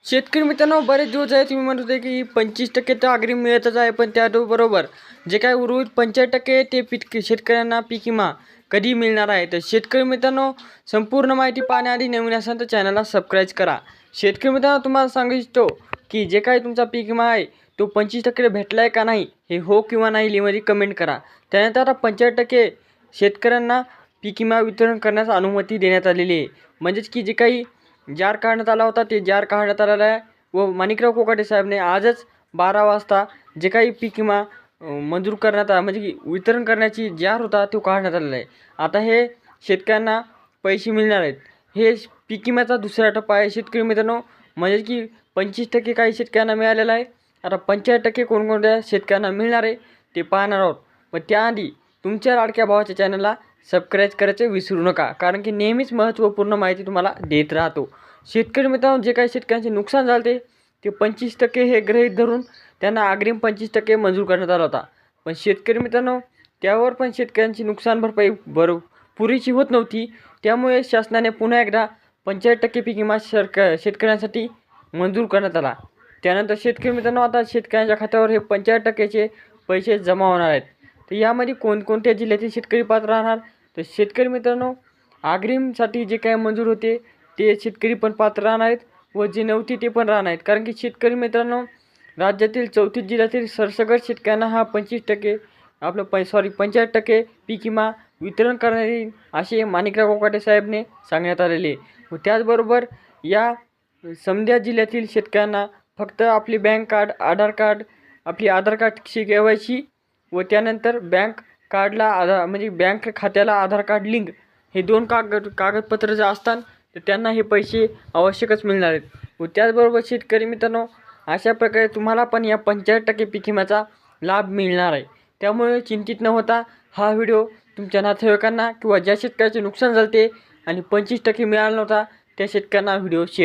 शेतकरी मित्रांनो, बरेच दिवस आहे तुम्ही म्हणत होते की 25% तर अग्रिम मिळतच आहे, पण त्याबरोबर जे काय उर्वरित 75% ते पीक शेतकऱ्यांना पीक विमा कधी मिळणार आहे. तर शेतकरी मित्रांनो, संपूर्ण माहिती पाहण्याआधी नवीन असाल तर चॅनलला सबस्क्राईब करा. शेतकरी मित्रांनो, तुम्हाला सांगू इच्छितो की जे काही तुमचा पीक विमा आहे तो 25% भेटला आहे का नाही, हे हो किंवा नाही लिमध्ये कमेंट करा. त्यानंतर आता 75% शेतकऱ्यांना पीक विमा वितरण करण्यास अनुमती देण्यात आलेली आहे. म्हणजेच की जे काही जार काढण्यात आला होता ते जार काढण्यात आलेला आहे व माणिकराव कोकाटे साहेबने आजच 12 वाजता जे काही पीक विमा मंजूर करण्यात आला, म्हणजे की वितरण करण्याची जार होता तो काढण्यात आलेला आहे. आता हे शेतकऱ्यांना पैसे मिळणार आहेत. हे पीक विम्याचा दुसरा टप्पा आहे शेतकरी मित्रांनो. म्हणजे की 25% काही शेतकऱ्यांना मिळालेला आहे. आता 75% कोणकोणत्या शेतकऱ्यांना मिळणार आहे ते पाहणार आहोत. पण त्याआधी तुमच्या लाडक्या भावाच्या चॅनलला सबस्क्राईब करायचे विसरू नका, कारण की नेहमीच महत्त्वपूर्ण माहिती तुम्हाला देत राहतो. शेतकरी मित्रांनो, जे काही शेतकऱ्यांचे नुकसान झाले ते 25% हे गृहीत धरून त्यांना अग्रिम 25% मंजूर करण्यात आला होता. पण शेतकरी मित्रांनो, त्यावर पण शेतकऱ्यांची नुकसान भरपाई पुरेशी होत नव्हती. त्यामुळे शासनाने पुन्हा एकदा 75% पीक विमा शेतकऱ्यांसाठी मंजूर करण्यात आला. त्यानंतर शेतकरी मित्रांनो, आता शेतकऱ्यांच्या खात्यावर हे 75%चे पैसे जमा होणार आहेत. तर यामध्ये कोणकोणत्या जिल्ह्यातील शेतकरी पात्र राहणार? तर शेतकरी मित्रांनो, अग्रिमसाठी जे काही मंजूर होते ते शेतकरी पण पात्र राहणार आहेत व जे नव्हते ते पण राहणार आहेत. कारण की शेतकरी मित्रांनो, राज्यातील 34 जिल्ह्यातील सरसकट शेतकऱ्यांना हा 25% आपलं 75% पीक विमा वितरण करण्यात येईल असे माणिकराव कोकाटे साहेबने सांगण्यात आलेले. व त्याचबरोबर या समजा जिल्ह्यातील शेतकऱ्यांना फक्त आपली बँक कार्ड, आधार कार्ड, आपली आधार कार्डची KYC व त्यानंतर बँक कार्डला म्हणजे बँक खात्याला आधार कार्ड लिंक, हे 2 कागदपत्र जर असतात तर त्यांना हे पैसे आवश्यकच मिळणार आहेत. व त्याचबरोबर शेतकरी मित्रांनो, अशा प्रकारे तुम्हाला पण या 75% पीक विम्याचा लाभ मिळणार आहे. त्यामुळे चिंतित न होता हा व्हिडिओ तुमच्या नातेवाईकांना किंवा ज्या शेतकऱ्याचे नुकसान झाले आणि 25% मिळाला नव्हता त्या शेतकऱ्यांना व्हिडिओ शेअर